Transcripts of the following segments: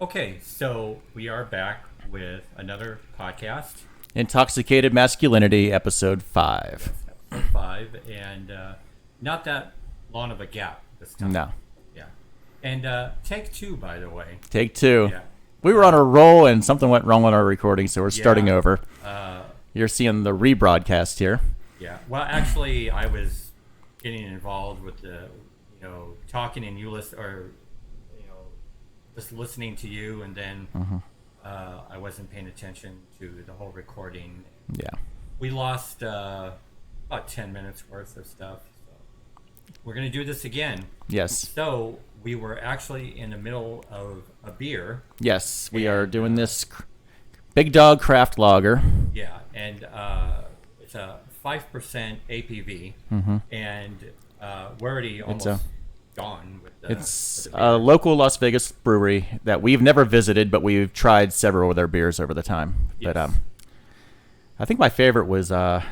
Okay, so we are back with another podcast. Intoxicated Masculinity, episode 5. Yes, episode 5, and not that long of a gap this time. No. Yeah. And take 2, by the way. Take 2. Yeah. We were on a roll and something went wrong on our recording, so we're starting Yeah. over. Uh, You're seeing the rebroadcast here. yeah. Well, actually, I was getting involved with the, talking and you listen, or, just listening to you, and then I wasn't paying attention to the whole recording. Yeah. We lost about 10 minutes worth of stuff. So we're going to do this again. Yes. So we were actually in the middle of a beer. Yes, we are doing this Big Dog Craft Lager. Yeah, and it's a 5% APV. And we're already almost gone with the It's beer. a local Las Vegas brewery that we've never visited, but we've tried several of their beers over the time. Yes. But I think my favorite was Can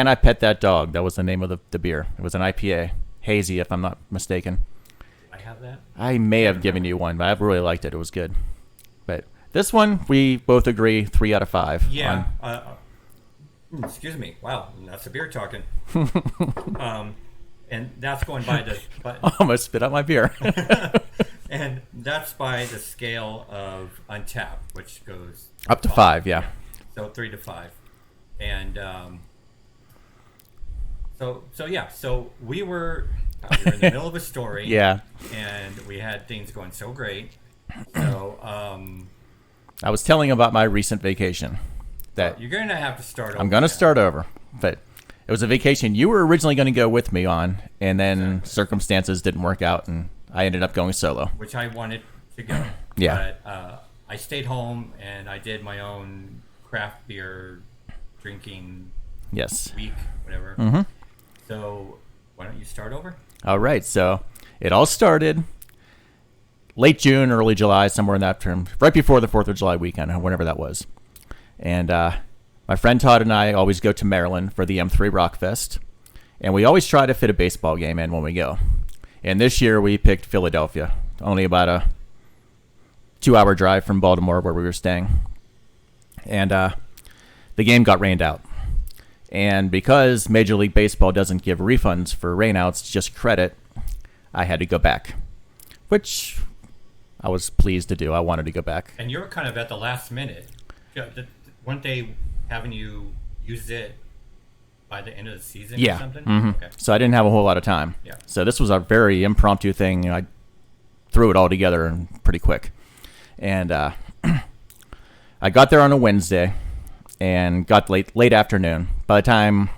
I Pet That Dog? That was the name of the beer. It was an IPA. Hazy, if I'm not mistaken. I have that. I may have given you one, but I really liked it. It was good. But this one, we both agree 3 out of 5. Yeah. Excuse me. Wow, that's a beer talking. And that's going by the... I almost spit out my beer. And that's by the scale of Untapped, which goes Up to 5, yeah. So 3 to 5, and so we were in the middle of a story, Yeah. and we had things going so great. So I was telling about my recent vacation. That you're gonna have to start over. I'm going to now. start over. But it was a vacation you were originally going to go with me on, and then circumstances didn't work out, and I ended up going solo. which I wanted to go. Yeah. But I stayed home and I did my own craft beer drinking Yes. week, whatever. So why don't you start over? All right. So it all started late June, early July, somewhere in that term, right before the 4th of July weekend, or whenever that was. And my friend Todd and I always go to Maryland for the M3 Rockfest, and we always try to fit a baseball game in when we go. And this year we picked Philadelphia, only about a 2-hour drive from Baltimore where we were staying. And the game got rained out. And because Major League Baseball doesn't give refunds for rainouts, just credit, I had to go back, which I was pleased to do. I wanted to go back. And you're kind of at the last minute. Weren't they having you use it by the end of the season or something? Okay. So I didn't have a whole lot of time. Yeah. So this was a very impromptu thing. I threw it all together pretty quick. And I got there on a Wednesday and got late afternoon. By the time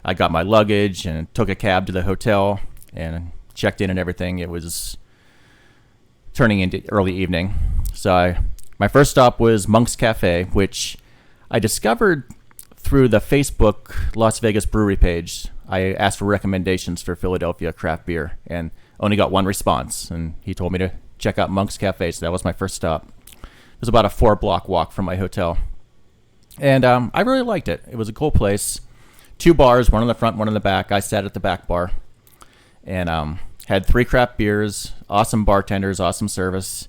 I got my luggage and took a cab to the hotel and checked in and everything, it was turning into early evening. So my first stop was Monk's Cafe, which I discovered through the Facebook Las Vegas Brewery page. I asked for recommendations for Philadelphia craft beer and only got one response. And he told me to check out Monk's Cafe, so that was my first stop. It was about a 4-block walk from my hotel. And I really liked it. It was a cool place. 2 bars, one in the front, one in the back. I sat at the back bar and had 3 craft beers, awesome bartenders, awesome service,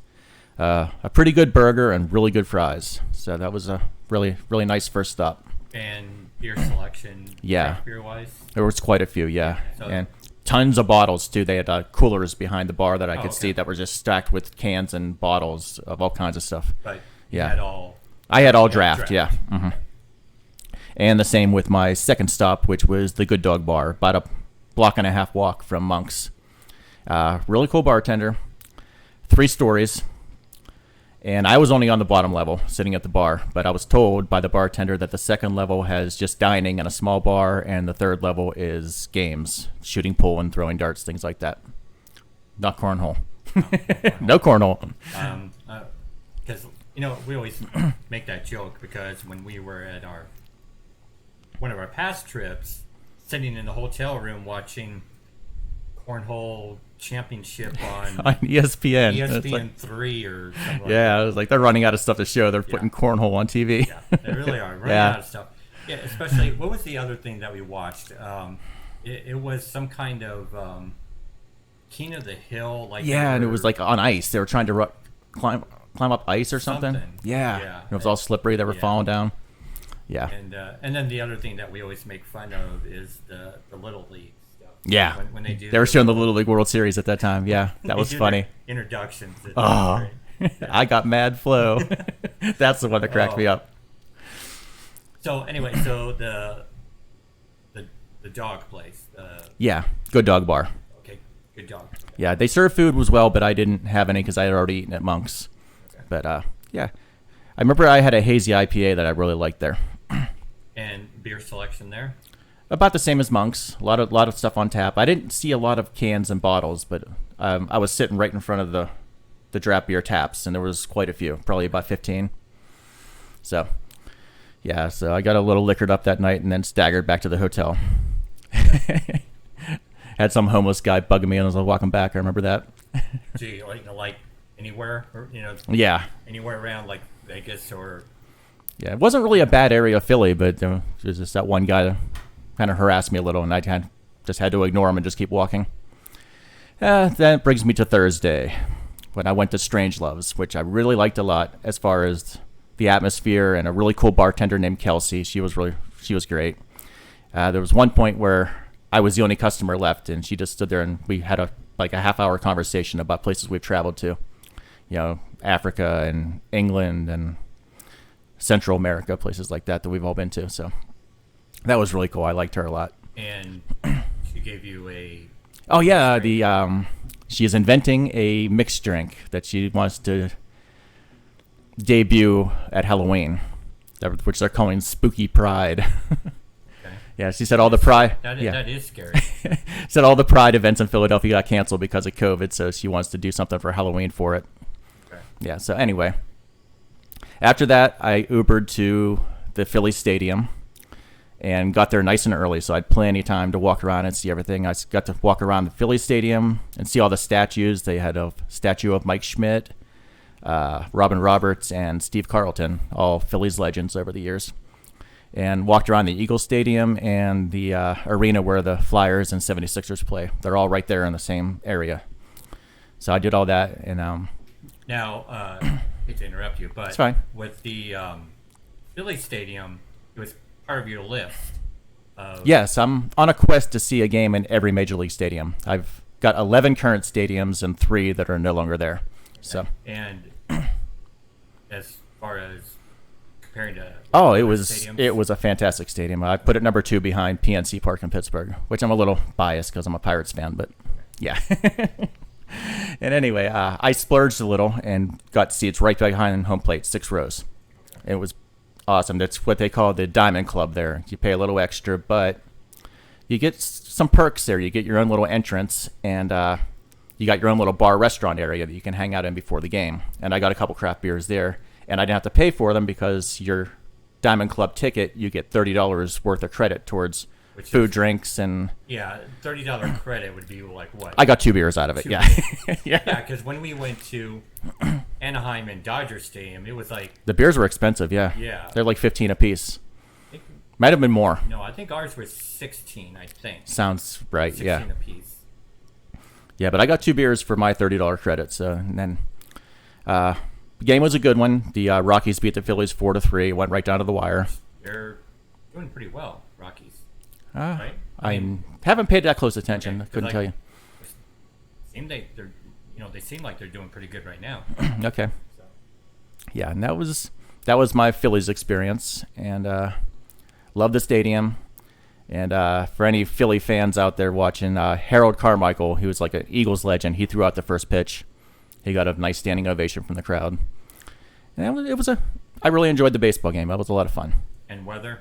a pretty good burger, and really good fries. So that was a really, really nice first stop. And beer selection, Yeah. beer wise. There was quite a few, yeah. So- And tons of bottles, too. They had coolers behind the bar that I could okay. see that were just stacked with cans and bottles of all kinds of stuff. But Yeah. you had all. I had all Yeah, draft, yeah. draft. And the same with my second stop, which was the Good Dog Bar, about a block and a half walk from Monk's. Really cool bartender, 3 stories. And I was only on the bottom level, sitting at the bar, but I was told by the bartender that the second level has just dining and a small bar, and the third level is games, shooting pool and throwing darts, things like that. Not cornhole. No cornhole. Because we always make that joke because when we were at one of our past trips, sitting in the hotel room watching cornhole championship on On ESPN. It's ESPN like- 3 or something. yeah, I was like, they're running out of stuff to show. They're putting cornhole on TV. Yeah, they really are running Yeah. out of stuff. Yeah, especially what was the other thing that we watched? It was some kind of King of the Hill, like Yeah, and it was like on ice. They were trying to climb up ice or something. Yeah. It was all slippery. They were falling down. Yeah. And then the other thing that we always make fun of is the Little League stuff. Yeah. When they do, they were showing the Little League World Series at that time. Yeah, that was funny. Introductions. Oh, I got mad flow. That's the one that cracked me up. So anyway, so the dog place. Yeah, good dog bar. Okay, good dog. Yeah, they served food as well, but I didn't have any because I had already eaten at Monk's. Okay. But yeah, I remember I had a hazy IPA that I really liked there. And beer selection there? About the same as Monk's. A lot of stuff on tap. I didn't see a lot of cans and bottles, but I was sitting right in front of the draft beer taps, and there was quite a few, probably about 15. So, yeah, so I got a little liquored up that night and then staggered back to the hotel. Had some homeless guy bugging me as I was walking back. I remember that. Gee, like anywhere, or, yeah, anywhere around like Vegas or. Yeah, it wasn't really a bad area of Philly, but there was just that one guy that kind of harassed me a little, and I just had to ignore him and just keep walking. That brings me to Thursday, when I went to Strange Loves, which I really liked a lot as far as the atmosphere and a really cool bartender named Kelsey. She was great. There was one point where I was the only customer left, and she just stood there, and we had a half-hour conversation about places we've traveled to, Africa and England and Central America, places like that we've all been to. So that was really cool. I liked her a lot. And she gave you a... Oh, yeah. She is inventing a mixed drink that she wants to debut at Halloween, which they're calling Spooky Pride. Okay. Yeah, she said all the Pride... That is scary. Said all the Pride events in Philadelphia got canceled because of COVID, so she wants to do something for Halloween for it. Okay. Yeah, so anyway... After that, I Ubered to the Philly Stadium and got there nice and early, so I had plenty of time to walk around and see everything. I got to walk around the Philly Stadium and see all the statues. They had a statue of Mike Schmidt, Robin Roberts, and Steve Carlton, all Phillies legends over the years. And walked around the Eagle Stadium and the arena where the Flyers and 76ers play. They're all right there in the same area. So I did all that. And now... hate to interrupt you, but it's fine. With the Philly Stadium, it was part of your list. Yes, I'm on a quest to see a game in every major league stadium. I've got 11 current stadiums and 3 that are no longer there. Okay. So, and as far as comparing to it was a fantastic stadium. I put it number 2 behind PNC Park in Pittsburgh, which I'm a little biased because I'm a Pirates fan, but yeah. And anyway, I splurged a little and got seats right behind home plate, 6 rows. It was awesome. That's what they call the Diamond Club there. You pay a little extra, but you get some perks there. You get your own little entrance, and you got your own little bar restaurant area that you can hang out in before the game. And I got a couple craft beers there, and I didn't have to pay for them because your Diamond Club ticket, you get $30 worth of credit towards food, drinks, and... Yeah, $30 credit would be like what? I got 2 beers out of it, yeah. Yeah, because when we went to Anaheim and Dodger Stadium, it was like... The beers were expensive, yeah. Yeah. They're like $15 a piece. Might have been more. No, I think ours was $16, I think. Sounds right, 16 yeah. $16 a piece. Yeah, but I got 2 beers for my $30 credit, so... And then... the game was a good one. The Rockies beat the Phillies 4-3. Went right down to the wire. They're doing pretty well, Rockies. Right? I haven't paid that close attention. Okay, couldn't tell you. They seem like they're doing pretty good right now. Okay. So. Yeah, and that was my Phillies experience, and love the stadium. And for any Philly fans out there watching, Harold Carmichael, he was like an Eagles legend. He threw out the first pitch. He got a nice standing ovation from the crowd. And I really enjoyed the baseball game. That was a lot of fun. And weather?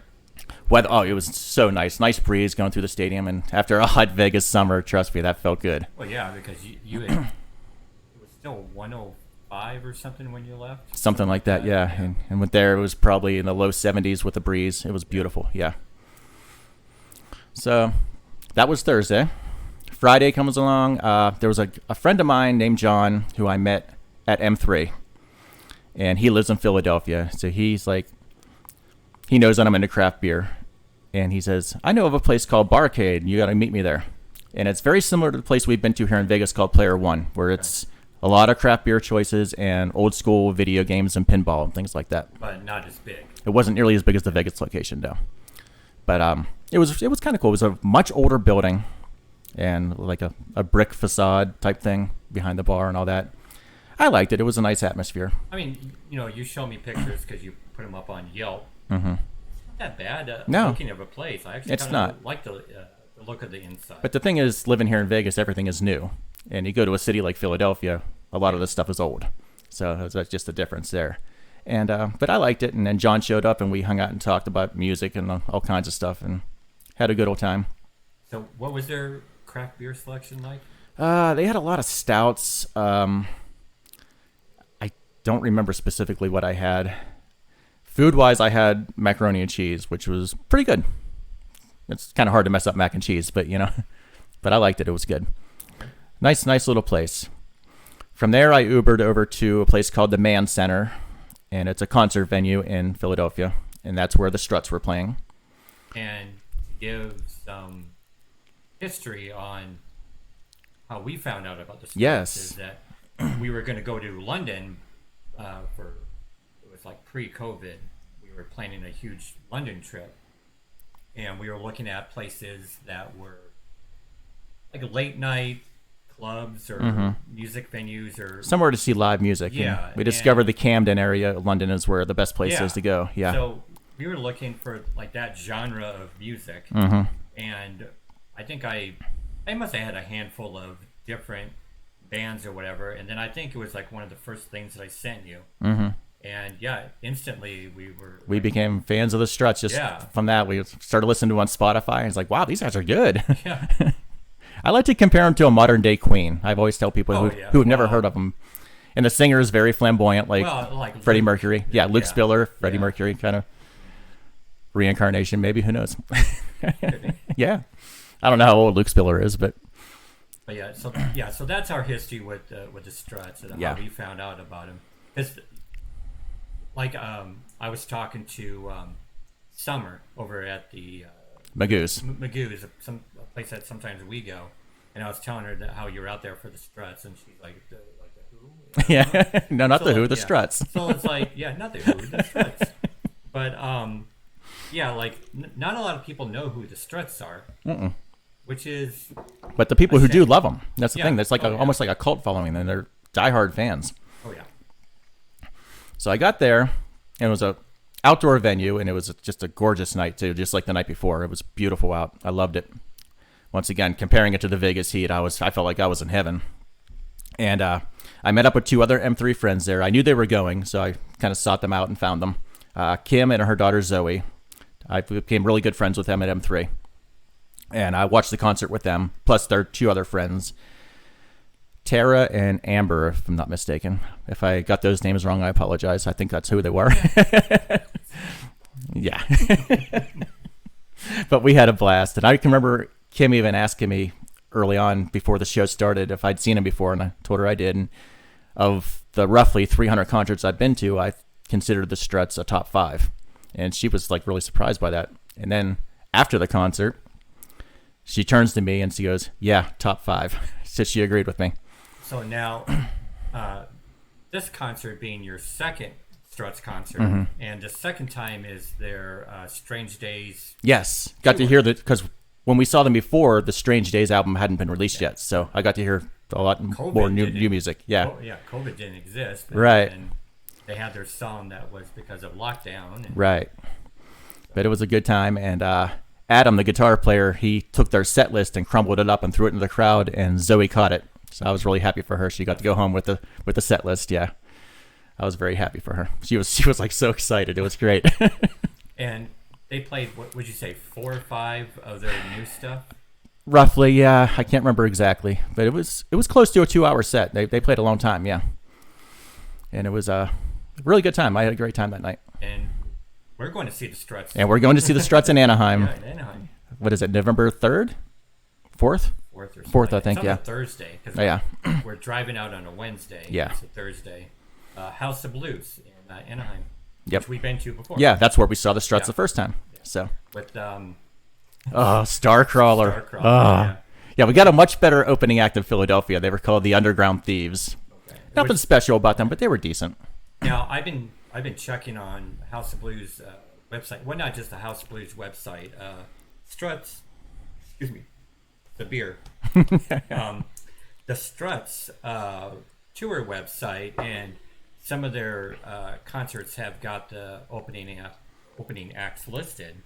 It was so nice. Nice breeze going through the stadium, and after a hot Vegas summer, trust me, that felt good. Well, yeah, because it was still 105 or something when you left. Something like that, yeah. And went there, it was probably in the low 70s with the breeze. It was beautiful, yeah. So that was Thursday. Friday comes along. There was a friend of mine named John who I met at M3, and he lives in Philadelphia. So he's like, he knows that I'm into craft beer, and he says, I know of a place called Barcade, and you got to meet me there. And it's very similar to the place we've been to here in Vegas called Player One, where it's a lot of craft beer choices and old school video games and pinball and things like that. But not as big. It wasn't nearly as big as the Vegas location, though. But it was kind of cool. It was a much older building and like a brick facade type thing behind the bar and all that. I liked it. It was a nice atmosphere. I mean, you show me pictures because you put them up on Yelp. Mm-hmm. It's not that bad. No. Looking of a place. I actually kind of like the look of the inside. But the thing is, living here in Vegas, everything is new. And you go to a city like Philadelphia, a lot of this stuff is old. So that's just the difference there. And but I liked it. And then John showed up and we hung out and talked about music and all kinds of stuff and had a good old time. So what was their craft beer selection like? They had a lot of stouts. I don't remember specifically what I had. Food-wise, I had macaroni and cheese, which was pretty good. It's kind of hard to mess up mac and cheese, but but I liked it. It was good. Nice little place. From there, I Ubered over to a place called the Mann Center, and it's a concert venue in Philadelphia, and that's where the Struts were playing. And give some history on how we found out about the Struts. Yes. Is that we were going to go to London it was like pre-COVID. We were planning a huge London trip, and we were looking at places that were like a late night clubs or music venues or somewhere to see live music. Yeah, and we discovered the Camden area of London is where the best place is to go. Yeah. So we were looking for like that genre of music, and I think I must have had a handful of different bands or whatever, and then I think it was like one of the first things that I sent you. And yeah, instantly we became fans of the Struts just from that. We started listening to them on Spotify, and it's like, wow, these guys are good. Yeah. I like to compare them to a modern day Queen. I've always tell people who have never heard of them. And the singer is very flamboyant, like Freddie Mercury. Yeah, Luke Spiller, Freddie Mercury, kind of reincarnation, maybe. Who knows? Yeah. I don't know how old Luke Spiller is, but so that's our history with the Struts and how we found out about him. Because I was talking to Summer over at the Magoo's, a place that sometimes we go, and I was telling her that how you're out there for the Struts, and she's like, the who? Yeah, no, not the Who, the Struts. So it's like, not the Who, the Struts. But not a lot of people know who the Struts are. Which is, but the people who do love them. That's the thing. That's like almost like a cult following, and they're diehard fans. Oh yeah. So I got there, and it was a outdoor venue, and it was just a gorgeous night too, just like the night before. It was beautiful out. I loved it. Once again, comparing it to the Vegas heat, I felt like I was in heaven. And I met up with two other M3 friends there. I knew they were going, so I kind of sought them out and found them. Kim and her daughter Zoe. I became really good friends with them at M3. And I watched the concert with them, plus their two other friends, Tara and Amber, if I'm not mistaken. If I got those names wrong, I apologize. I think that's who they were. Yeah. But we had a blast. And I can remember Kim even asking me early on before the show started if I'd seen him before, and I told her I did. And of the roughly 300 concerts I've been to, I considered the Struts a top 5. And she was like really surprised by that. And then after the concert, she turns to me and she goes, yeah, top 5. So she agreed with me. So now, this concert being your second Struts concert, and the second time is their Strange Days. Yes. Got to hear that because when we saw them before, the Strange Days album hadn't been released yet. So I got to hear a lot more new music. Yeah. COVID didn't exist. Right. And they had their song that was because of lockdown. Right. But it was a good time. And Adam, the guitar player, he took their set list and crumbled it up and threw it into the crowd, and Zoe caught it. So I was really happy for her. She got to go home with the set list. Yeah. I was very happy for her. She was like so excited. It was great. And they played, what would you say, 4 or 5 of their new stuff? Roughly, yeah. I can't remember exactly, but it was close to a 2-hour set. They played a long time, yeah. And it was a really good time. I had a great time that night. And we're going to see the Struts. And we're going to see the Struts in Anaheim. Yeah, in Anaheim. What is it, November 3rd? 4th? 4th, I think, it's yeah. on a Thursday. Yeah. We're driving out on a Wednesday. Yeah. It's a Thursday. House of Blues in Anaheim. Yep. Which we've been to before. Yeah, that's where we saw the Struts the first time. Yeah. So. With Starcrawler. Yeah, we got a much better opening act in Philadelphia. They were called the Underground Thieves. Okay. Nothing special about them, but they were decent. Now I've been checking on House of Blues website. Well, not just the House of Blues website. Struts, excuse me, the beer. The Struts tour website, and some of their concerts have got the opening acts listed.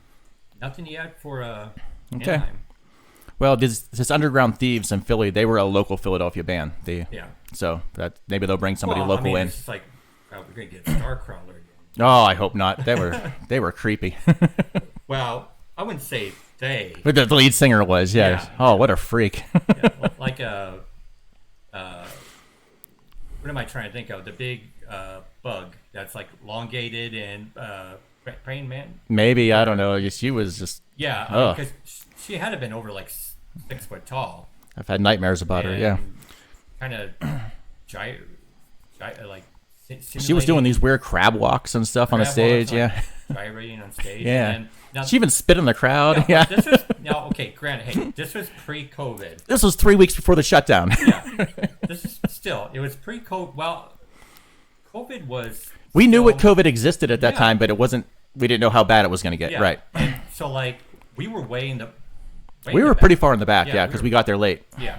Nothing yet for Anaheim. Well, this Underground Thieves in Philly, they were a local Philadelphia band. So that maybe they'll bring somebody local in. It's like we're gonna get Starcrawler again. Oh, I hope not. They were creepy. Well, I wouldn't say they. But the lead singer was, yeah. Oh, what a freak. Like what am I trying to think of? The big bug that's like elongated and praying man. Maybe, I don't know. She was just. Yeah, because she had to have been over like 6 foot tall. I've had nightmares about her. Yeah. Kind of like. She was doing these weird crab walks and stuff on the stage. Gyrating on stage. Yeah. And now, she even spit in the crowd. Yeah. This was granted. Hey, this was pre-COVID. This was 3 weeks before the shutdown. Yeah. This is still. It was pre-COVID. Well, COVID was. We knew what COVID existed at that time, but it wasn't. We didn't know how bad it was going to get. Yeah. Right. And so like we were way in the. We were pretty far in the back, because we got there late. Yeah.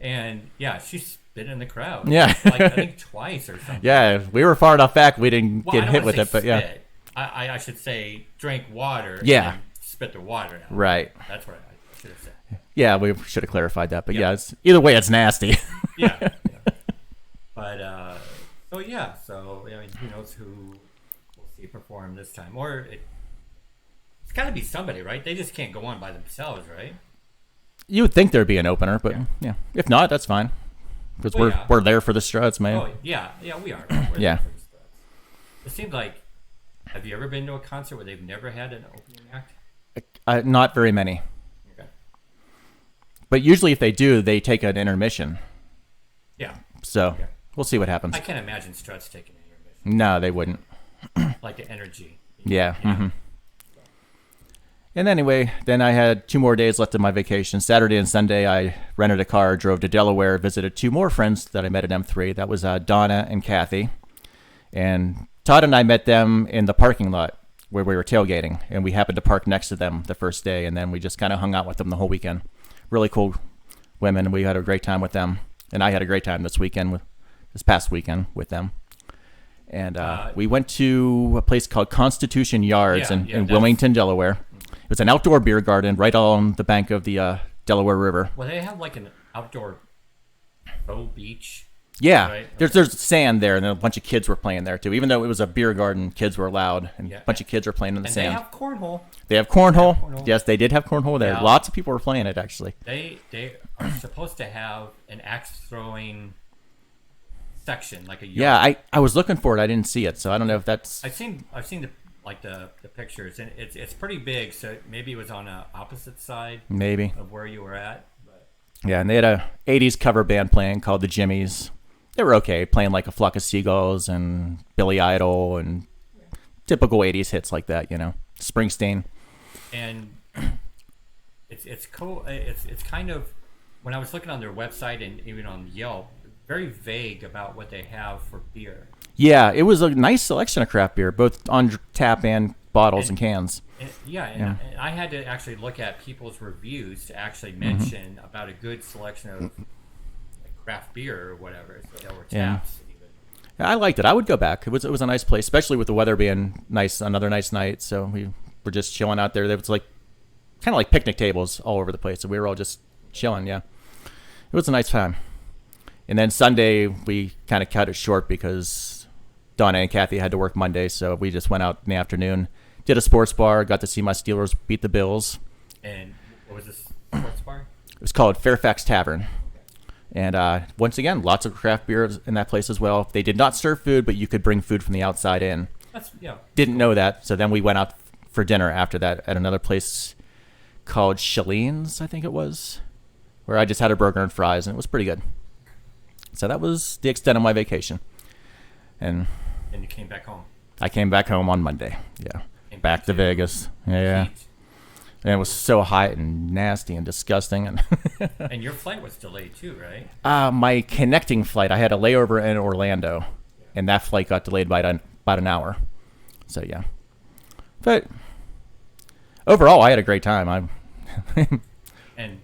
And she spit in the crowd. Yeah. Like I think twice or something. Yeah, we were far enough back. We didn't get hit with it, but spit. I should say drank water. Yeah. And spit the water out. Right. That's what I should have said. Yeah, we should have clarified that, but it's, either way, it's nasty. Yeah. But so I mean, who knows who we'll see perform this time, or it's got to be somebody, right? They just can't go on by themselves, right? You would think there'd be an opener, but if not, that's fine. Because we're there for the Struts, man. Oh yeah, we are. We're yeah. there for the Struts. It seems like. Have you ever been to a concert where they've never had an opening act? Not very many. Okay. But usually, if they do, they take an intermission. Yeah. So we'll see what happens. I can't imagine Struts taking an intermission. No, they wouldn't. Like the energy. Yeah. Mm-hmm. And anyway, then I had 2 more days left of my vacation. Saturday and Sunday, I rented a car, drove to Delaware, visited 2 more friends that I met at M3. That was Donna and Kathy. And Todd and I met them in the parking lot where we were tailgating. And we happened to park next to them the first day. And then we just kind of hung out with them the whole weekend. Really cool women. We had a great time with them. And I had a great time this past weekend with them. And we went to a place called Constitution Yards in Wilmington, Delaware. It was an outdoor beer garden right on the bank of the Delaware River. Well, they have like an outdoor beach. Yeah, right? There's sand there, and then a bunch of kids were playing there too. Even though it was a beer garden, kids were allowed, and a bunch of kids were playing in the sand. They have cornhole. They have cornhole. Yes, they did have cornhole there. Yeah. Lots of people were playing it actually. They are supposed to have an axe throwing section, like a yard. Yeah, I was looking for it. I didn't see it, so I don't know if that's. I've seen the pictures, and it's pretty big. So maybe it was on the opposite side. Maybe of where you were at. But. Yeah, and they had a '80s cover band playing called the Jimmies. They were okay, playing like A Flock of Seagulls and Billy Idol and typical '80s hits like that, Springsteen. And it's cool. It's kind of, when I was looking on their website and even on Yelp, very vague about what they have for beer. Yeah, it was a nice selection of craft beer, both on tap and bottles and cans. And I had to actually look at people's reviews to actually mention about a good selection of craft beer or whatever, or taps even. Yeah, I liked it. I would go back. It was a nice place, especially with the weather being nice. Another nice night, so we were just chilling out there. There was like kind of like picnic tables all over the place, so we were all just chilling. Yeah, it was a nice time. And then Sunday we kind of cut it short because Donna and Kathy had to work Monday, so we just went out in the afternoon, did a sports bar, got to see my Steelers beat the Bills. And what was this sports bar? It was called Fairfax Tavern. And once again, lots of craft beers in that place as well. They did not serve food, but you could bring food from the outside in. Didn't know that, so then we went out for dinner after that at another place called Shalene's, I think it was, where I just had a burger and fries, and it was pretty good. So that was the extent of my vacation. And you came back home. I came back home on Monday. Yeah, back to Vegas. Yeah. And it was so hot and nasty and disgusting. And And your flight was delayed too, right? my connecting flight, I had a layover in Orlando, and that flight got delayed by about an hour. So yeah, but overall, I had a great time. And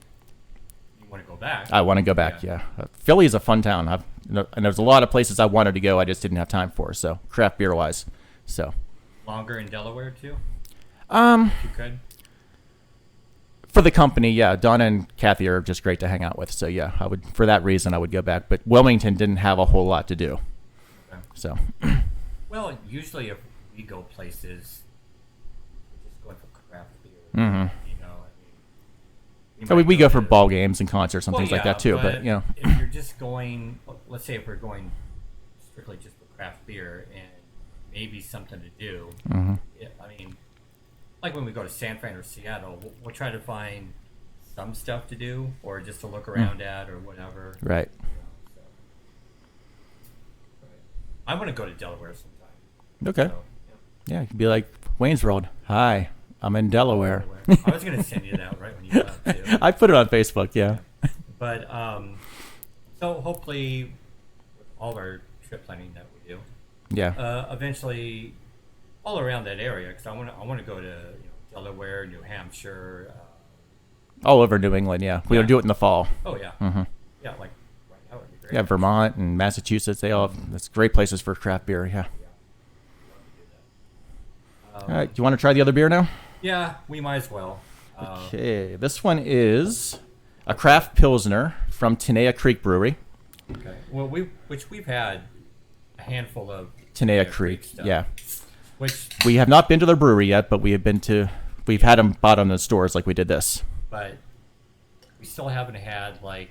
you want to go back? I want to go back. Yeah, Philly is a fun town. And there's a lot of places I wanted to go. I just didn't have time for. So craft beer wise, so Longer in Delaware too. um, If you could. for the company, yeah, Donna and Kathy are just great to hang out with. So yeah, I would for that reason I would go back. But Wilmington didn't have a whole lot to do. Okay. So Well, usually if we go places, we're just going for craft beer. Mhm. You know, I mean, so might we go for to- ball games and concerts and Well, things like yeah, that too. But you know, if you're just going, let's say if we're going strictly just for craft beer and maybe something to do. Mhm. Yeah, I mean, like when we go to San Fran or Seattle, we'll try to find some stuff to do or just to look around at or whatever. right. You know, so. I want to go to Delaware sometime. Okay. So, Yeah, it could be like Wayne's World. Hi, I'm in Delaware. Delaware. I was going to send you that right when you left too. I put it on Facebook. Yeah. But so hopefully, with all our trip planning that we do, Yeah. eventually, all around that area, because I want to go to Delaware, New Hampshire. All over New England. Yeah. We'll Yeah. do it in the fall. Oh yeah, hmm yeah, like right now would be great. Yeah, Vermont and Massachusetts. They all that's great places for craft beer. Yeah. All right. Do you want to try the other beer now? Yeah, we might as well. Okay. This one is a craft Pilsner from Tenea Creek Brewery. Okay. Well, we've had a handful of Tenea Creek Creek. stuff. Yeah. Which, We have not been to their brewery yet, but we have been to. We've had them bought on the stores like we did this. but we still haven't had like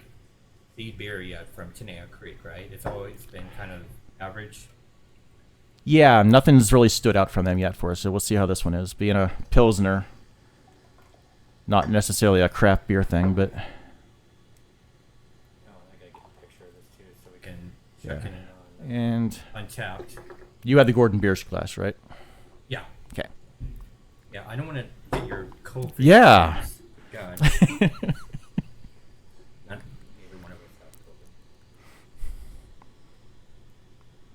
the beer yet from Tenea Creek, right? It's always been kind of average. Yeah, nothing's really stood out from them yet for us, so we'll see how this one is. Being a Pilsner, not necessarily a craft beer thing, but Oh, I gotta get a picture of this too, so we can check Yeah. it in and on Untapped. you had the Gordon Biersch glass, right? Yeah, Okay. yeah. I don't want to get your coat. Yeah. God. Not neither one of us have COVID.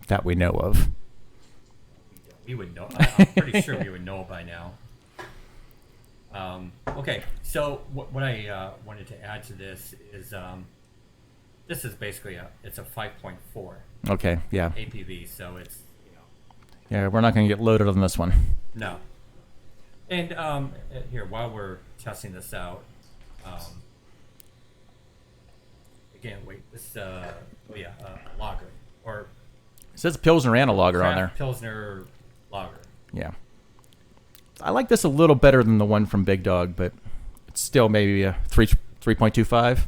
That we know of. We would know. I'm pretty sure we would know by now. Okay, so what I wanted to add to this is this is basically it's a 5.4 Okay, yeah. APV, so it's Yeah, we're not going to get loaded on this one. no. And here while we're testing this out, again, wait, this lager or It says Pilsner and a lager on there. craft Pilsner lager. Yeah. I like this a little better than the one from Big Dog, but it's still maybe a 3.25.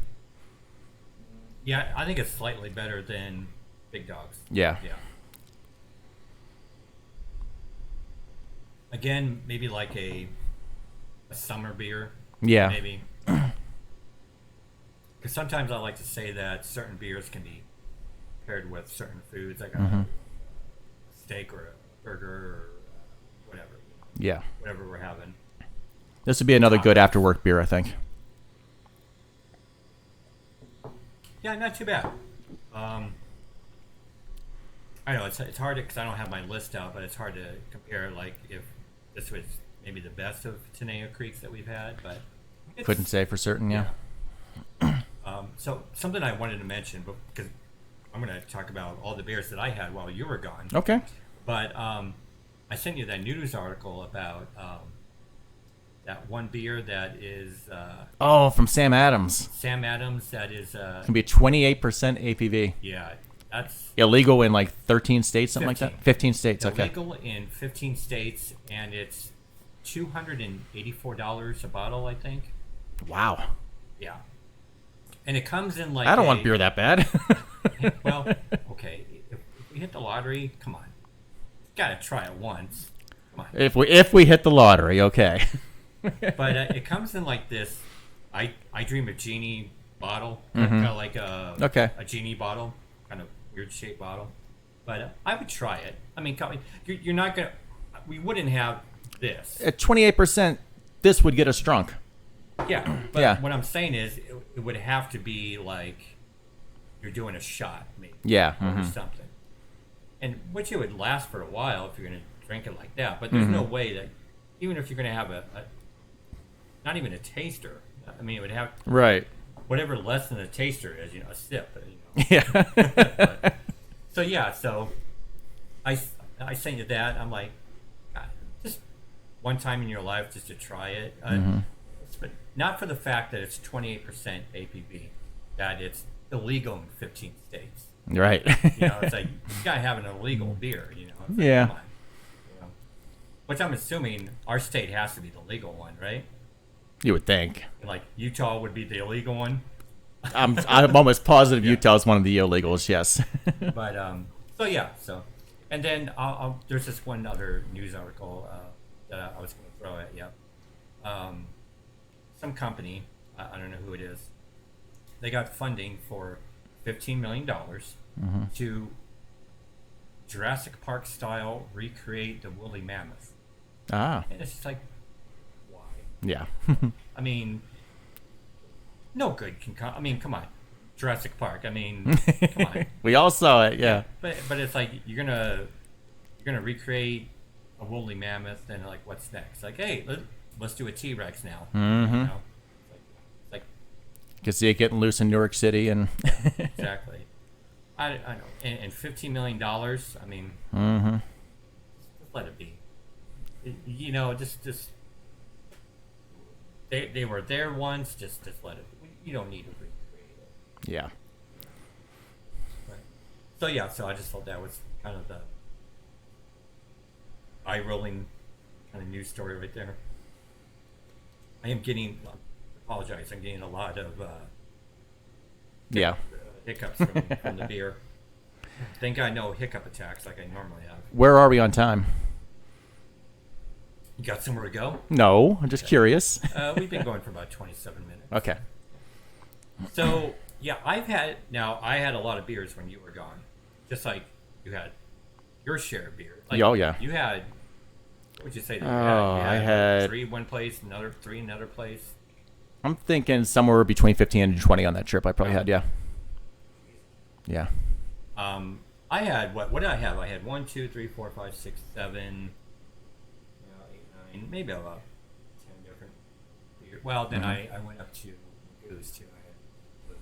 Yeah, I think it's slightly better than Big Dogs. Yeah. Yeah. Again, maybe like a summer beer. Yeah. Maybe. Because sometimes I like to say that certain beers can be paired with certain foods, like a steak or a burger or whatever. Yeah. Whatever we're having. This would be another good after work beer, I think. Yeah, not too bad. I know it's hard because I don't have my list out, but it's hard to compare. Like if this was maybe the best of Tenea Creeks that we've had, but Couldn't say for certain, yeah. So something I wanted to mention, because I'm going to talk about all the beers that I had while you were gone. Okay. But I sent you that news article about that one beer that is Oh, from Sam Adams. Sam Adams. That is Can be 28% APV. yeah, that's Illegal in like 13 states, something like 15. that? 15 states, okay. illegal in 15 states, and it's $284 a bottle, I think. Wow. Yeah, and it comes in like I don't want beer that bad. Well, okay, if we hit the lottery, come on, gotta try it once. Come on. if we hit the lottery, okay. But it comes in like this I Dream of Genie bottle, Mhm. kind of like Okay. a genie bottle, kind of weird shaped bottle. But I would try it. I mean, you're not gonna. We wouldn't have this. At 28%, this would get us drunk. Yeah, but Yeah. what I'm saying is it would have to be like you're doing a shot, maybe. Yeah. Or something. And which it would last for a while if you're going to drink it like that. But there's no way that, even if you're going to have a not even a taster, I mean, it would have Right. whatever less than a taster is, a sip. Yeah. So I say to that, I'm like, God, just one time in your life just to try it. But not for the fact that it's 28% APV, that it's illegal in 15 states. Right. It's like, you gotta have an illegal beer, It's like, Yeah. come on, Which I'm assuming our state has to be the legal one, right? You would think. Like Utah would be the illegal one. I'm almost positive Utah is one of the illegals. Yes. But and then there's this one other news article that I was going to throw at you. Some company, I don't know who it is, they got funding for $15 million to Jurassic Park style recreate the woolly mammoth. Ah. And it's just like, why? Yeah. I mean, no good can come. I mean, come on, Jurassic Park. I mean, come on. We all saw it. Yeah. But it's like you're gonna recreate a woolly mammoth, and like, what's next? Like, hey, let's do a T-Rex now. It's like Could see it getting loose in New York City and. exactly. I know. And $15 million. I mean, just let it be. Just they were there once. Just let it. You don't need to recreate it. Yeah. Right. So I just thought that was kind of the eye-rolling kind of news story right there. I'm getting a lot of hiccups from the beer. Thank God, no hiccup attacks like I normally have. Where are we on time? You got somewhere to go? No, I'm just curious. We've been going for about 27 minutes. Okay. So, I had a lot of beers when you were gone. Just like you had your share of beer. Like, Oh, yeah. You had, what would you say? That I had 3 one place, three another place. I'm thinking somewhere between 15 and 20 on that trip. I probably had, yeah. Yeah. I had, what did I have? I had 1, 2, 3, 4, 5, 6, 7, 8, 9, maybe about 10 different beers. Well, then I went up to Goose too. I won't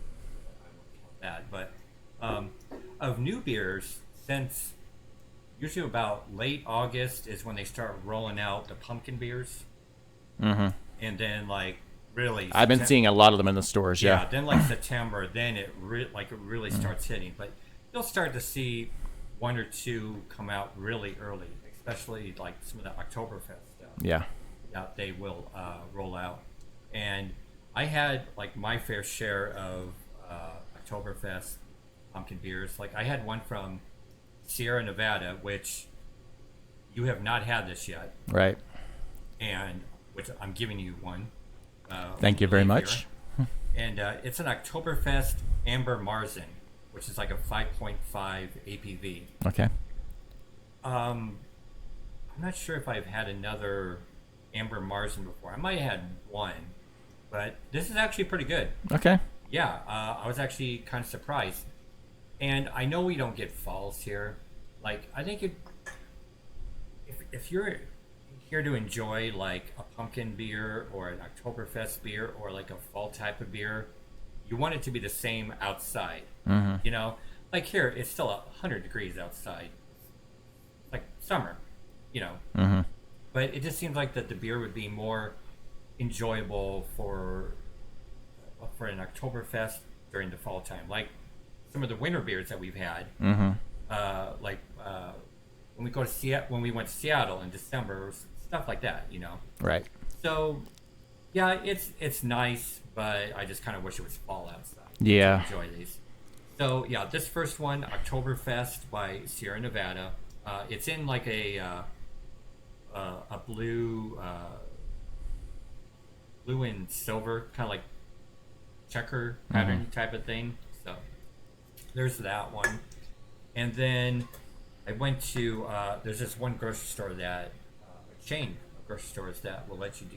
count that. But of new beers, since usually about late August is when they start rolling out the pumpkin beers. And then really, I've been seeing a lot of them in the stores. Yeah. Then September, then it really starts hitting. But you'll start to see 1 or 2 come out really early, especially like some of the Oktoberfest stuff. Yeah. Yeah, they will roll out. And I had my fair share of Oktoberfest pumpkin beers. Like I had one from Sierra Nevada, which you have not had this yet. Right. And which I'm giving you one. Thank you very much. And it's an Oktoberfest Amber Marzen, which is like a 5.5 APV. Okay. I'm not sure if I've had another Amber Marzen before. I might have had one, but this is actually pretty good. Okay. Yeah, I was actually kind of surprised. And I know we don't get falls here. I think if you're here to enjoy a pumpkin beer or an Oktoberfest beer or a fall type of beer, you want it to be the same outside. Here it's still 100 degrees outside, summer, but it just seems like that the beer would be more enjoyable for an Oktoberfest during the fall time, like some of the winter beers that we've had. When we go to Seattle, when we went to Seattle in December, stuff like that, Right. So, yeah, it's nice, but I just kind of wish it was fall outside. Yeah. To enjoy these. So, yeah, this first one, Oktoberfest by Sierra Nevada. It's in a blue and silver kind of checker pattern type of thing. So, there's that one. And then I went to there's this one grocery store that a chain of grocery stores that will let you do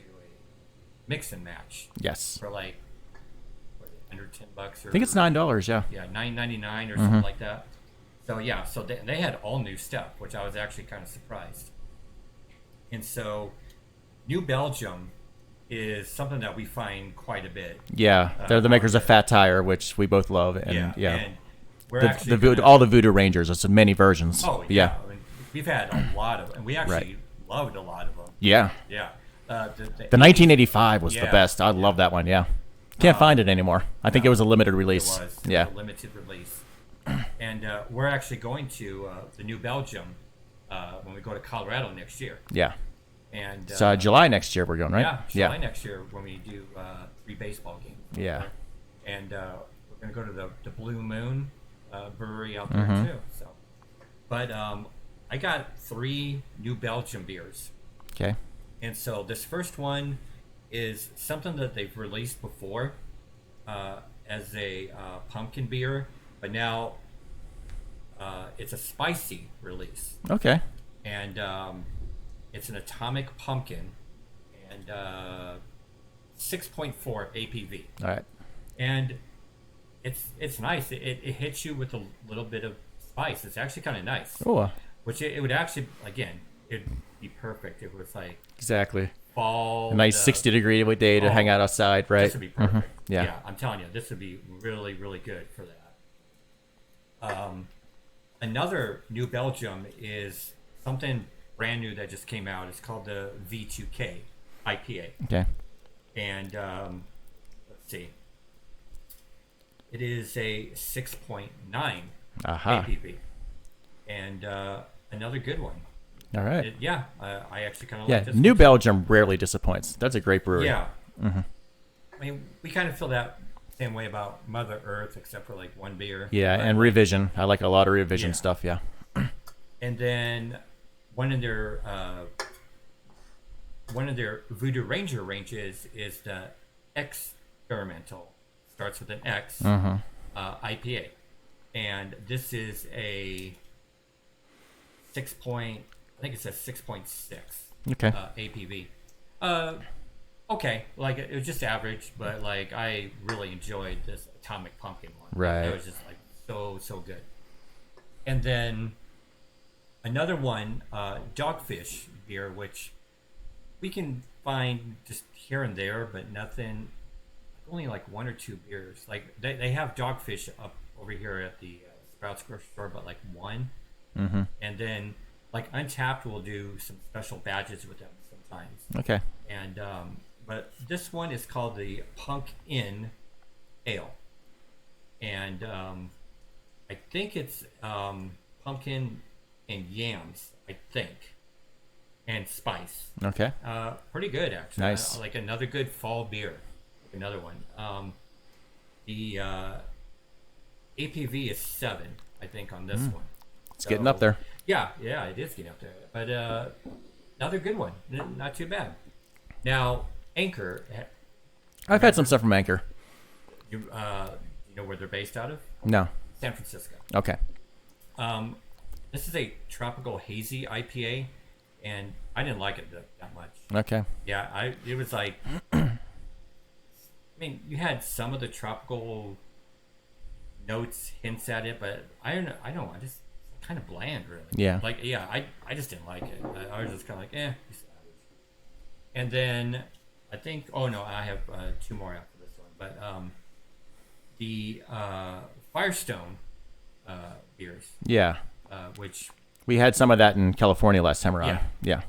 mix and match Yes. for like under $10 or I think it's $9. Yeah. yeah, $9.99 or something like that. So yeah, so they had all new stuff, which I was actually kind of surprised. And so, New Belgium is something that we find quite a bit. Yeah. They're the makers of Fat Tire, which we both love, and yeah. And we're actually All the Voodoo Rangers. It's many versions. Oh yeah. I mean, we've had a lot of, and we actually loved a lot of them. Yeah. Yeah. The 1985 was the best. I love that one. Yeah. Can't find it anymore. I think it was a limited release. It was. Yeah. It was a limited release. And we're actually going to the New Belgium when we go to Colorado next year. Yeah. And So July next year we're going, right? Yeah, July next year when we do 3 baseball games. Yeah. And we're going to go to the Blue Moon Brewery out there too. So, but I got 3 New Belgium beers. Okay. And so this first one is something that they've released before as a pumpkin beer, but now it's a spicy release. Okay. And it's an atomic pumpkin and 6.4 APV. All right. And it's nice. It hits you with a little bit of spice. It's actually kind of nice. Oh. Which it would actually, again, it'd be perfect. It was like Exactly. fall. A nice 60-degree day to hang out outside, right? This would be perfect. Yeah. I'm telling you, this would be really, really good for that. Another New Belgium is something brand new that just came out. It's called the V2K IPA. Okay. And let's see. It is a 6.9 APV. And another good one. All right. I actually kind of like this New one. Belgium rarely disappoints. That's a great brewery. Yeah. I mean, we kind of feel that same way about Mother Earth, except for like one beer. Yeah, and Revision. I like a lot of Revision stuff, yeah. And then one of their Voodoo Ranger ranges is the Experimental. Starts with an X. IPA. And this is a 6 point, I think it says 6.6 Okay. APV. Okay, like it was just average, but like I really enjoyed this Atomic Pumpkin one. Right. It was just like so good. And then another one, Dogfish beer, which we can find just here and there, but nothing. Only like 1 or 2 beers. Like they have Dogfish up over here at the Sprouts grocery store, but like 1. And then like Untapped will do some special badges with them sometimes. Okay. And but this one is called the Punk Inn Ale, and I think it's pumpkin and yams, I think, and spice. Okay. Pretty good actually. Nice. Like another good fall beer. Another one. The APV is 7, I think, on this one. It's getting up there. Yeah, it is getting up there. But another good one. Not too bad. Now, Anchor. I've had some stuff from Anchor. You know where they're based out of? No. San Francisco. Okay. This is a tropical hazy IPA, and I didn't like it that much. Okay. Yeah, it was like. I mean, you had some of the tropical notes, hints at it, but I don't know. I just kind of bland, really. Yeah. Like, I just didn't like it. I was just kind of like, it's average. And then I think, I have 2 more after this one, but the Firestone beers. Yeah. Which we had some of that in California last time around. Yeah.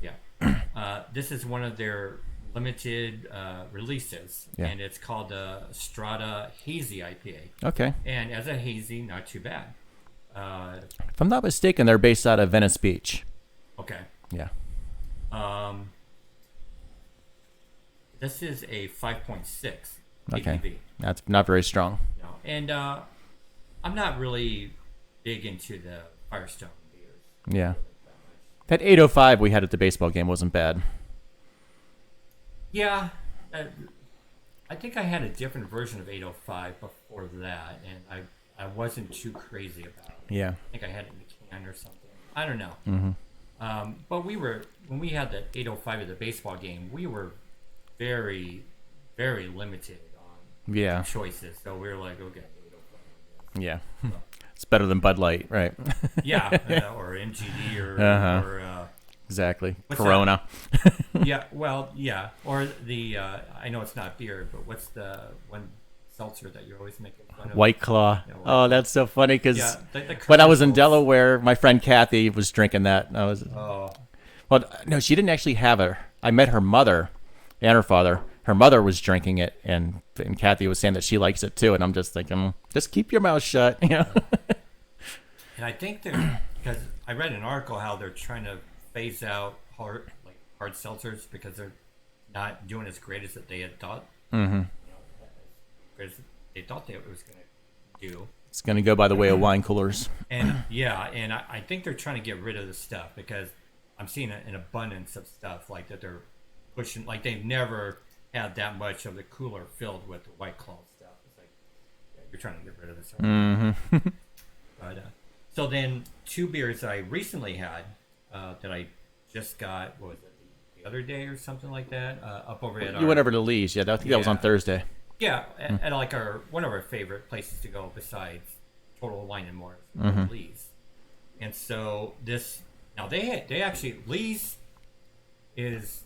This is one of their limited releases, and it's called the Strata Hazy IPA. Okay. And as a hazy, not too bad. If I'm not mistaken, they're based out of Venice Beach. Okay. Yeah. This is a 5.6 Okay. APV. That's not very strong. No. And I'm not really big into the Firestone beers. Yeah. That 805 we had at the baseball game wasn't bad. Yeah. I think I had a different version of 805 before that, and I wasn't too crazy about it. Yeah. I think I had it in a can or something. I don't know. But when we had the 805 at the baseball game, we were very, very limited on Yeah. choices. So we were like, okay. Yeah. It's better than Bud Light, right? Yeah, or MGD or Exactly. what's Corona. yeah, well, yeah, or the I know it's not beer, but what's the one seltzer that you're always making fun of? White Claw. Yeah, White Oh, that's so funny because Yeah, the when I was in commercials. Delaware, my friend Kathy was drinking that. And I was Oh, well, no, she didn't actually have it. I met her mother and her father. Her mother was drinking it, and Kathy was saying that she likes it too. And I'm just thinking, just keep your mouth shut, you know. and I think they're because I read an article how they're trying to phase out hard seltzers because they're not doing as great as that they had thought. Mm-hmm. As they thought they was going to do. It's gonna go by the way of wine coolers. And yeah, and I think they're trying to get rid of the stuff because I'm seeing an abundance of stuff like that they're pushing. Like they've never had that much of the cooler filled with the White Claw stuff. It's like you're trying to get rid of this. Mm-hmm. But so then 2 beers I recently had that I just got. What was it? The other day or something like that. Up over at You went over to Lee's, yeah. I think that was on Yeah. Thursday. Yeah, at like one of our favorite places to go besides Total Wine and More, Lee's. And so this now they actually Lee's is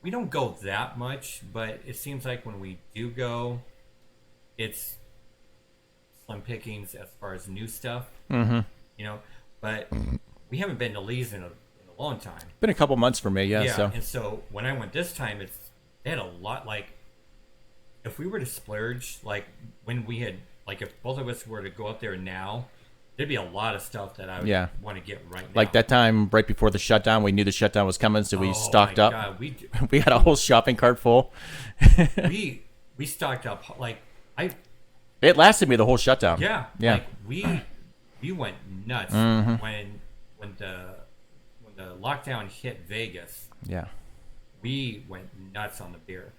we don't go that much, but it seems like when we do go, it's slim pickings as far as new stuff. Mm-hmm. You know, but we haven't been to Lee's in a long time. Been a couple months for me, yeah. Yeah, So and so when I went this time, they had a lot. Like, if we were to splurge, like when we had, like if both of us were to go out there now, there'd be a lot of stuff that I would want to get right now. like that time right before the shutdown, we knew the shutdown was coming, so we stocked up. God, We had a whole shopping cart full. we stocked up. Like It lasted me the whole shutdown. yeah. Like we went nuts when the lockdown hit Vegas. Yeah. We went nuts on the beer.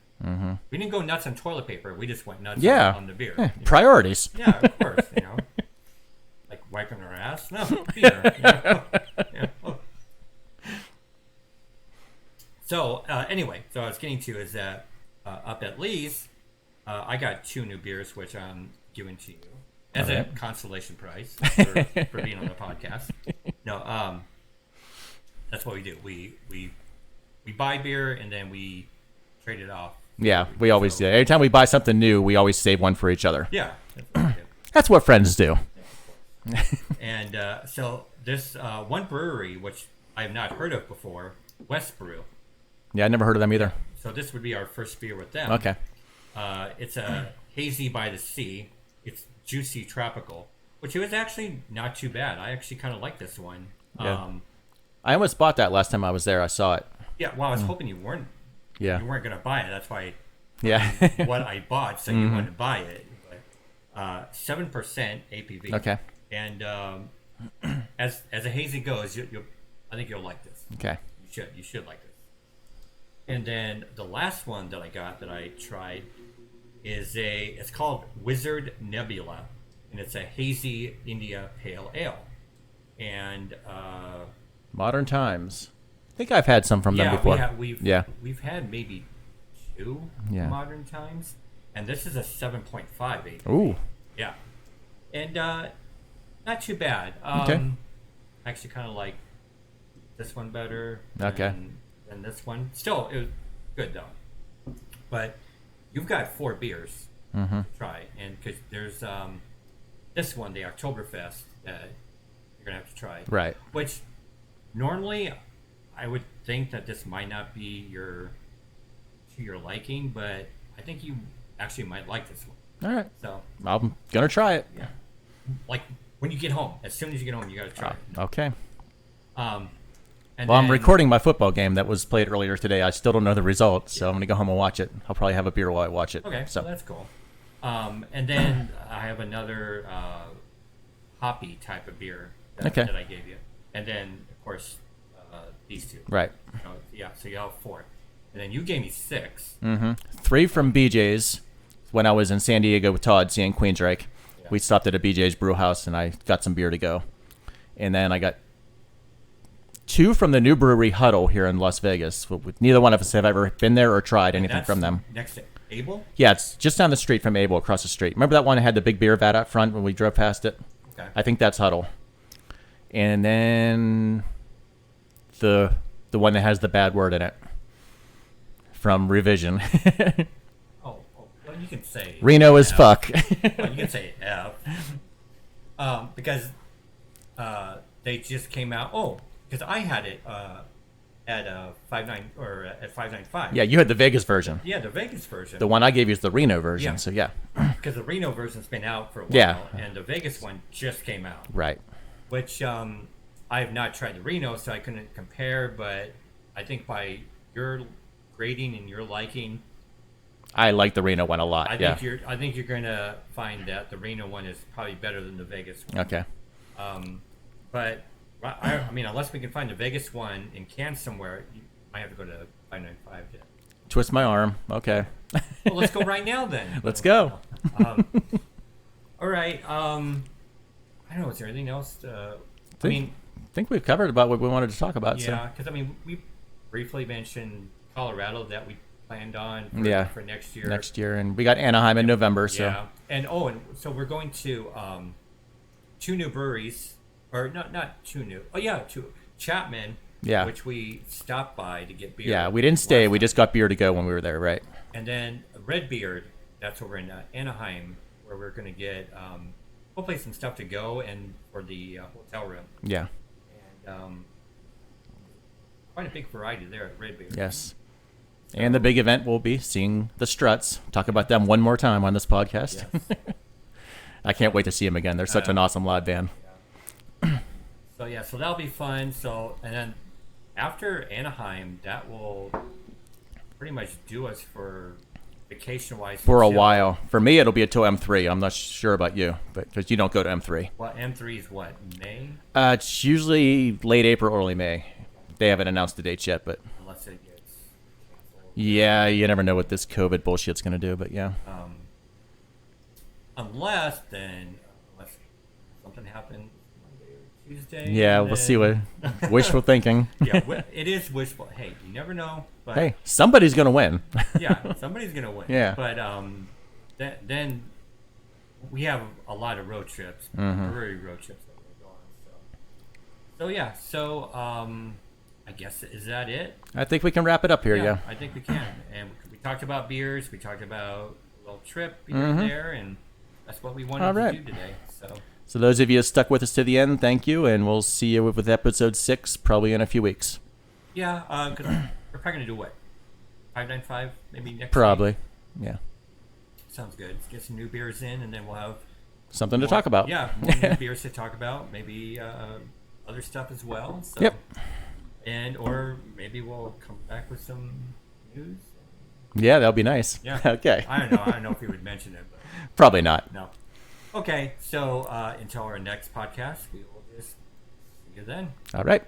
We didn't go nuts on toilet paper. We just went nuts Yeah. on the beer. Eh, priorities. Yeah, of course. Like wiping our ass. No, beer. Yeah. So anyway, so I was getting to is that up at Lee's, I got 2 new beers, which I'm giving to you as a consolation prize for being on the podcast. No, that's what we do. We buy beer and then we trade it off. Yeah, we always do. Every time we buy something new, we always save one for each other. Yeah, that's what we do. That's what friends do. And so this one brewery, which I have not heard of before, West Brew. Yeah, I never heard of them either. So this would be our first beer with them. Okay. It's a hazy by the sea. It's juicy tropical, which it was actually not too bad. I actually kind of like this one. Yeah. I almost bought that last time I was there. I saw it. Yeah. Well, I was hoping you weren't. Yeah. You weren't gonna buy it. That's why. Yeah. What I bought, so you wanted to buy it. But 7% APV. Okay. And as a hazy goes, I think you'll like this. Okay. You should like this. And then the last one that I got that I tried is it's called Wizard Nebula, and it's a hazy India Pale Ale. And Modern Times. I think I've had some from them before. We've had maybe 2 Modern Times, and this is a 7.5 ABV. Ooh. Yeah, and not too bad. Okay. I actually kind of like this one better. Okay. Than this one. Still, it was good though. But you've got 4 beers to try, and because there's this one, the Oktoberfest, that you're gonna have to try. Right. Which normally I would think that this might not be to your liking, but I think you actually might like this one. All right. So I'm going to try it. yeah, like when you get home, as soon as you get home, you gotta try it. Okay. And Well, I'm then- recording my football game that was played earlier today. I still don't know the results, so I'm going to go home and watch it. I'll probably have a beer while I watch it. Okay, So that's cool. And then I have another hoppy type of beer that I gave you, and then of course these 2. Right. Yeah, so you have 4, and then you gave me 6. 3 from BJ's when I was in San Diego with Todd seeing Queensryche. Yeah. We stopped at a BJ's brew house, and I got some beer to go. And then I got 2 from the new brewery Huddle here in Las Vegas. Neither one of us have ever been there or tried anything That's from them. Next Able? Yeah, it's just down the street from Able, across the street. Remember that one that had the big beer vat out front when we drove past it? Okay. I think that's Huddle. And then the one that has the bad word in it from Revision. Well, you can say Reno is F. fuck. Well, you can say F. Because they just came out. Oh, because I had it at 595. Yeah, you had the Vegas version. Yeah, the Vegas version. The one I gave you is the Reno version. Yeah. So yeah. Because the Reno version's been out for a while, Yeah. and the Vegas one just came out. Right. Which I have not tried the Reno, so I couldn't compare. But I think by your grading and your liking, I like the Reno one a lot. I yeah. think you're gonna find that the Reno one is probably better than the Vegas one. Okay. But I mean, unless we can find the Vegas one in cans somewhere, you might have to go to 595 to. Twist my arm. Okay. Well, let's go right now then. Let's go. All right. I don't know. Is there anything else? I think we've covered about what we wanted to talk about. Yeah, because I mean, we briefly mentioned Colorado that we planned on for next year. Next year, and we got Anaheim in November. So yeah, and so we're going to 2 new breweries, or not 2 new. Oh yeah, 2 Chapman. Yeah. Which we stopped by to get beer. Yeah, we didn't stay. We just got beer to go when we were there, right? And then Redbeard, that's over in Anaheim, where we're going to get hopefully some stuff to go and for the hotel room. Yeah. And quite a big variety there at Redbeard. Yes. And the big event will be seeing the Struts. Talk about them one more time on this podcast. Yes. I can't wait to see them again. They're such an awesome live band. Yeah. So that'll be fun. So, and then after Anaheim, that will pretty much do us for vacation-wise. For a while. For me, it'll be until M3. I'm not sure about you, but because you don't go to M3. Well, M3 is what, May? It's usually late April, early May. They haven't announced the dates yet, but Unless it gets canceled. yeah, you never know what this COVID bullshit's going to do, but yeah. Unless something happens Monday or Tuesday. Yeah, we'll see what wishful thinking. Yeah, it is wishful. Hey, you never know. But Hey, somebody's going to win. yeah, somebody's gonna win. Yeah. But then we have a lot of road trips, brewery road trips that we're going. So yeah. So I guess is that it? I think we can wrap it up here, yeah. I think we can. And we talked about beers. We talked about a little trip here and there, and that's what we wanted to do today. So those of you stuck with us to the end, thank you, and we'll see you with episode 6 probably in a few weeks. Yeah, because we're probably gonna do what, 595 maybe next Probably, week? yeah. Sounds good. Let's get some new beers in, and then we'll have Something to talk about. Yeah, more new beers to talk about. Maybe other stuff as well. So, Yep. Or maybe we'll come back with some news. Yeah, that'll be nice. Yeah. Okay. I don't know if we would mention it, but Probably not. no. Okay, so until our next podcast, we will just see you then. All right.